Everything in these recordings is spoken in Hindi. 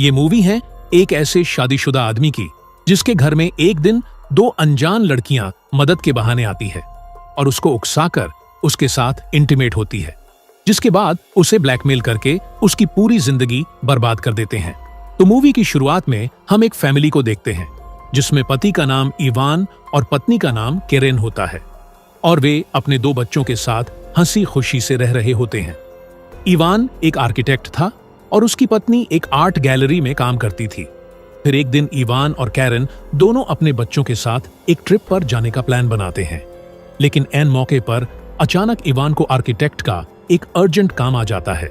ये मूवी है एक ऐसे शादीशुदा आदमी की जिसके घर में एक दिन दो अनजान लड़कियां मदद के बहाने आती है और उसको उकसाकर उसके साथ इंटीमेट होती है, जिसके बाद उसे ब्लैकमेल करके उसकी पूरी जिंदगी बर्बाद कर देते हैं। तो मूवी की शुरुआत में हम एक फैमिली को देखते हैं जिसमें पति का नाम इवान और पत्नी का नाम केरेन होता है और वे अपने दो बच्चों के साथ हंसी खुशी से रह रहे होते हैं। इवान एक आर्किटेक्ट था और उसकी पत्नी एक आर्ट गैलरी में काम करती थी। फिर एक दिन इवान और कैरन दोनों अपने बच्चों के साथ एक ट्रिप पर जाने का प्लान बनाते हैं, लेकिन ऐन मौके पर अचानक इवान को आर्किटेक्ट का एक अर्जेंट काम आ जाता है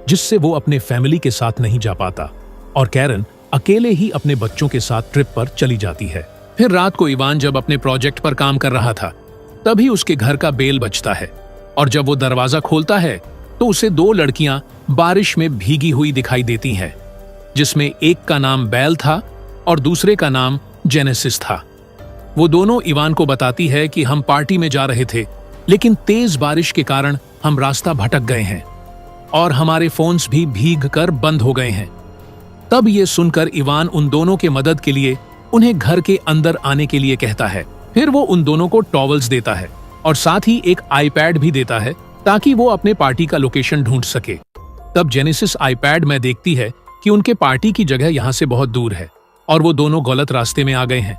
जिससे वो अपने फैमिली के साथ नहीं जा पाता और कैरन अकेले ही अपने बच्चों के साथ ट्रिप पर चली जाती है। फिर रात को इवान जब अपने प्रोजेक्ट पर काम कर रहा था तभी उसके घर का बेल बजता है और जब वो दरवाजा खोलता है तो उसे दो लड़कियां बारिश में भीगी हुई दिखाई देती हैं, जिसमें एक का नाम बेल था और दूसरे का नाम जेनेसिस था। वो दोनों इवान को बताती है कि हम पार्टी में जा रहे थे लेकिन तेज बारिश के कारण हम रास्ता भटक गए हैं और हमारे फोन्स भी भीग कर बंद हो गए हैं। तब ये सुनकर इवान उन दोनों के मदद के लिए उन्हें घर के अंदर आने के लिए कहता है। फिर वो उन दोनों को टॉवल्स देता है और साथ ही एक आईपैड भी देता है ताकि वो अपने पार्टी का लोकेशन ढूंढ सके। तब जेनेसिस आईपैड में देखती है कि उनके पार्टी की जगह यहाँ से बहुत दूर है और वो दोनों गलत रास्ते में आ गए हैं।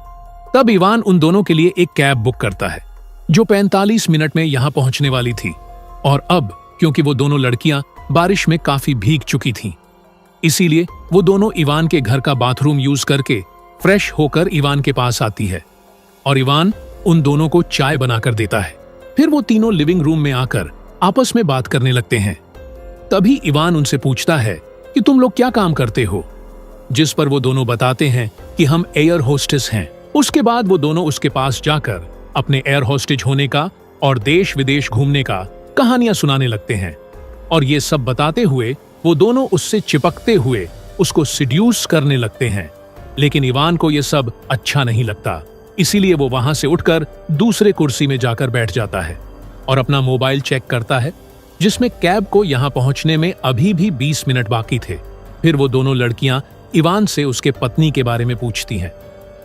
तब इवान उन दोनों के लिए एक कैब बुक करता है जो 45 मिनट में यहाँ पहुंचने वाली थी और अब क्योंकि वो दोनों लड़कियां बारिश में काफी भीग चुकी थीं, इसीलिए वो दोनों इवान के घर का बाथरूम यूज करके फ्रेश होकर इवान के पास आती है और इवान उन दोनों को चाय बनाकर देता है। फिर वो तीनों लिविंग रूम में आकर आपस में बात करने लगते हैं। तभी इवान उनसे पूछता है कि तुम लोग क्या काम करते हो, जिस पर वो दोनों बताते हैं कि हम एयर होस्टेस हैं। उसके बाद वो दोनों उसके पास जाकर अपने एयर होस्टेज होने का और देश विदेश घूमने का कहानियां सुनाने लगते हैं और ये सब बताते हुए वो दोनों उससे चिपकते हुए उसको सिड्यूस करने लगते हैं। लेकिन इवान को ये सब अच्छा नहीं लगता, इसीलिए वो वहां से उठकर दूसरे कुर्सी में जाकर बैठ जाता है और अपना मोबाइल चेक करता है जिसमें कैब को यहां पहुंचने में अभी भी 20 मिनट बाकी थे। फिर वो दोनों लड़कियां इवान से उसके पत्नी के बारे में पूछती हैं,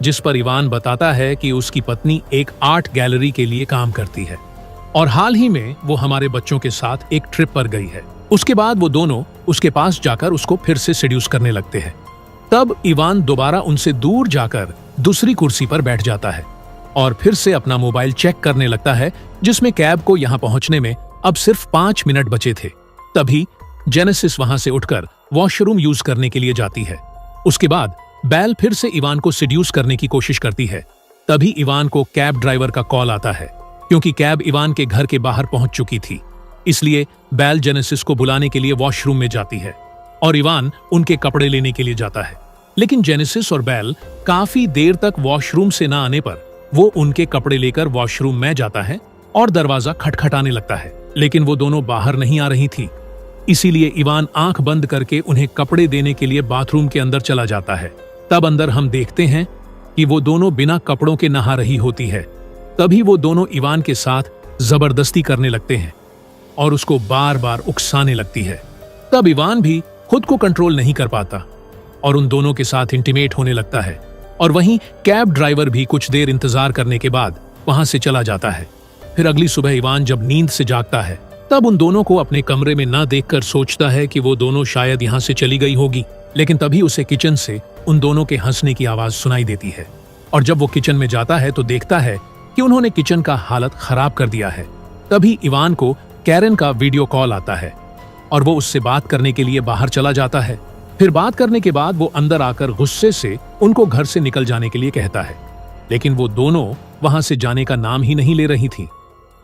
जिस पर इवान बताता है कि उसकी पत्नी एक आर्ट गैलरी के लिए काम करती है और हाल ही में वो हमारे बच्चों के साथ एक ट्रिप पर गई है। उसके बाद वो दोनों उसके पास जाकर उसको फिर से सेड्यूस करने लगते हैं। तब इवान दोबारा उनसे दूर जाकर दूसरी कुर्सी पर बैठ जाता है और फिर से अपना मोबाइल चेक करने लगता है जिसमें कैब को यहाँ पहुंचने में अब सिर्फ 5 मिनट बचे थे। तभी जेनेसिस वहां से उठकर वॉशरूम यूज करने के लिए जाती है। उसके बाद बेल फिर से इवान को सेड्यूस करने की कोशिश करती है। तभी इवान को कैब ड्राइवर का कॉल आता है क्योंकि कैब इवान के घर के बाहर पहुंच चुकी थी, इसलिए बेल जेनेसिस को बुलाने के लिए वॉशरूम में जाती है और इवान उनके कपड़े लेने के लिए जाता है। लेकिन जेनेसिस और बेल काफी देर तक वॉशरूम से न आने पर वो उनके कपड़े लेकर वॉशरूम में जाता है और दरवाजा खटखटाने लगता है, लेकिन वो दोनों बाहर नहीं आ रही थी, इसीलिए इवान आंख बंद करके उन्हें कपड़े देने के लिए बाथरूम के अंदर चला जाता है। तब अंदर हम देखते हैं कि वो दोनों बिना कपड़ों के नहा रही होती है। तभी वो दोनों इवान के साथ जबरदस्ती करने लगते हैं और उसको बार बार उकसाने लगती है। तब इवान भी खुद को कंट्रोल नहीं कर पाता और उन दोनों के साथ इंटीमेट होने लगता है और वहीं कैब ड्राइवर भी कुछ देर इंतजार करने के बाद वहां से चला जाता है। फिर अगली सुबह इवान जब नींद से जागता है तब उन दोनों को अपने कमरे में न देखकर सोचता है कि वो दोनों शायद यहाँ से चली गई होगी, लेकिन तभी उसे किचन से उन दोनों के हंसने की आवाज सुनाई देती है और जब वो किचन में जाता है तो देखता है कि उन्होंने किचन का हालत खराब कर दिया है। तभी इवान को कैरन का वीडियो कॉल आता है और वो उससे बात करने के लिए बाहर चला जाता है। फिर बात करने के बाद वो अंदर आकर गुस्से से उनको घर से निकल जाने के लिए कहता है, लेकिन वो दोनों वहां से जाने का नाम ही नहीं ले रही थी।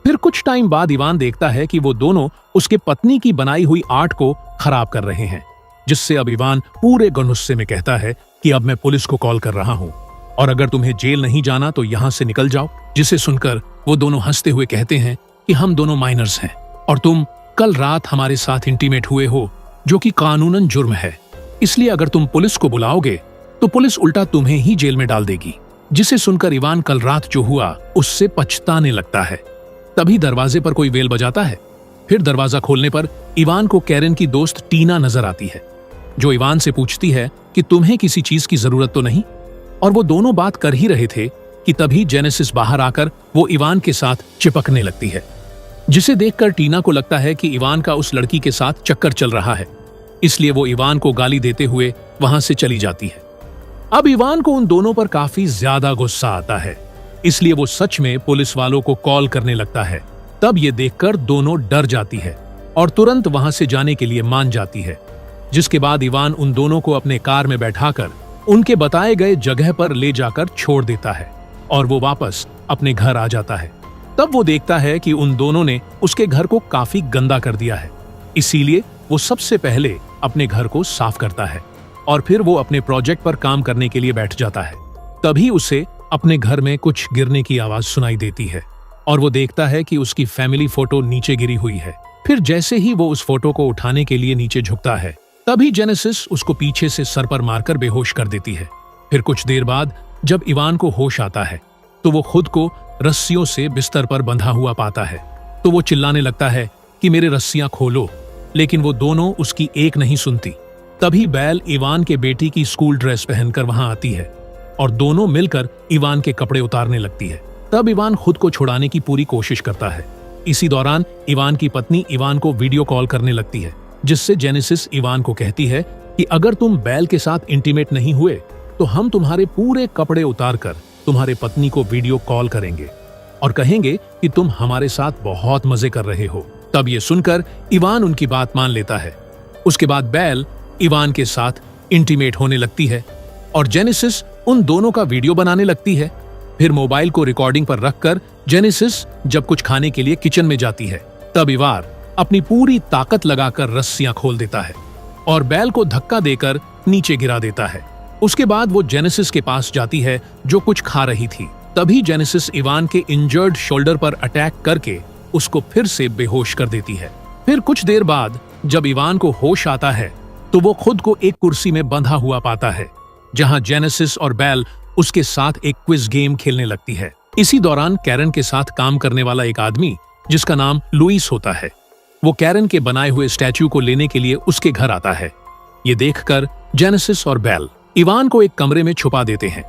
फिर कुछ टाइम बाद इवान देखता है कि वो दोनों उसके पत्नी की बनाई हुई आर्ट को खराब कर रहे हैं, जिससे अब इवान पूरे गुस्से में कहता है कि अब मैं पुलिस को कॉल कर रहा हूँ और अगर तुम्हें जेल नहीं जाना तो यहाँ से निकल जाओ। जिसे सुनकर वो दोनों हंसते हुए कहते हैं कि हम दोनों माइनर्स हैं और तुम कल रात हमारे साथ इंटीमेट हुए हो, जो कि कानूनन जुर्म है, इसलिए अगर तुम पुलिस को बुलाओगे तो पुलिस उल्टा तुम्हें ही जेल में डाल देगी। जिसे सुनकर इवान कल रात जो हुआ उससे पछताने लगता है। तभी दरवाजे पर कोई बेल बजाता है। फिर दरवाजा खोलने पर इवान को कैरन की दोस्त टीना नजर आती है, जो इवान से पूछती है कि तुम्हें किसी चीज की जरूरत तो नहीं। और वो दोनों बात कर ही रहे थे कि तभी जेनेसिस बाहर आकर वो इवान के साथ चिपकने लगती है, जिसे देखकर टीना को लगता है कि इवान का उस लड़की के साथ चक्कर चल रहा है, इसलिए वो इवान को गाली देते हुए वहां से चली जाती है। अब इवान को उन दोनों पर काफी ज्यादा गुस्सा आता है, इसलिए वो सच में पुलिस वालों को कॉल करने लगता है। तब ये देखकर दोनों डर जाती है और तुरंत वहां से जाने के लिए मान जाती है, जिसके बाद इवान उन दोनों को अपने कार में बैठाकर उनके बताए गए जगह पर ले जाकर छोड़ देता है और वो वापस अपने घर आ जाता है। तब वो देखता है कि उन दोनों ने उसके घर को काफी गंदा कर दिया है, इसीलिए वो सबसे पहले अपने घर को साफ करता है और फिर वो अपने प्रोजेक्ट पर काम करने के लिए बैठ जाता है। तभी उसे अपने घर में कुछ गिरने की आवाज सुनाई देती है और वो देखता है कि उसकी फैमिली फोटो नीचे गिरी हुई है। फिर जैसे ही वो उस फोटो को उठाने के लिए नीचे झुकता है, तभी जेनेसिस उसको पीछे से सर पर मारकर बेहोश कर देती है। फिर कुछ देर बाद जब इवान को होश आता है तो वो खुद को रस्सियों से बिस्तर पर बंधा हुआ पाता है। तो वो चिल्लाने लगता है कि मेरे रस्सियां खोलो, लेकिन वो दोनों उसकी एक नहीं सुनती। तभी बैल इवान के बेटी की स्कूल ड्रेस पहनकर वहां आती है और दोनों मिलकर इवान के कपड़े उतारने लगती है। तब इवान खुद को छुड़ाने की पूरी कोशिश करता है। इसी दौरान इवान की पत्नी इवान को वीडियो कॉल करने लगती है, जिससे जेनेसिस इवान को कहती है कि अगर तुम बैल के साथ इंटीमेट नहीं हुए तो हम तुम्हारे पूरे कपड़े उतारकर तुम्हारे पत्नी को वीडियो कॉल करेंगे और कहेंगे कि तुम हमारे साथ बहुत मजे कर रहे हो। तब ये सुनकर इवान उनकी बात मान लेता है। उसके बाद बैल इवान के साथ इंटीमेट होने लगती है और जेनेसिस उन दोनों का वीडियो बनाने लगती है। फिर मोबाइल को रिकॉर्डिंग पर रखकर जेनेसिस जब कुछ खाने के लिए किचन में जाती है, तब इवान अपनी पूरी ताकत लगाकर रस्सियां खोल देता है और बैल को धक्का देकर नीचे गिरा देता है। उसके बाद वो जेनेसिस के पास जाती है जो कुछ खा रही थी। तभी जेनेसिस इवान के इंजर्ड शोल्डर पर अटैक करके उसको फिर से बेहोश कर देती है। फिर कुछ देर बाद जब इवान को होश आता है तो वो खुद को एक कुर्सी में बंधा हुआ पाता है, जहां जेनेसिस और बैल उसके साथ एक क्विज गेम खेलने लगती है। इसी दौरान कैरन के साथ काम करने वाला एक आदमी जिसका नाम लुइस होता है, वो कैरन के बनाए हुए स्टैच्यू को लेने के लिए उसके घर आता है। ये देखकर जेनेसिस और बैल इवान को एक कमरे में छुपा देते हैं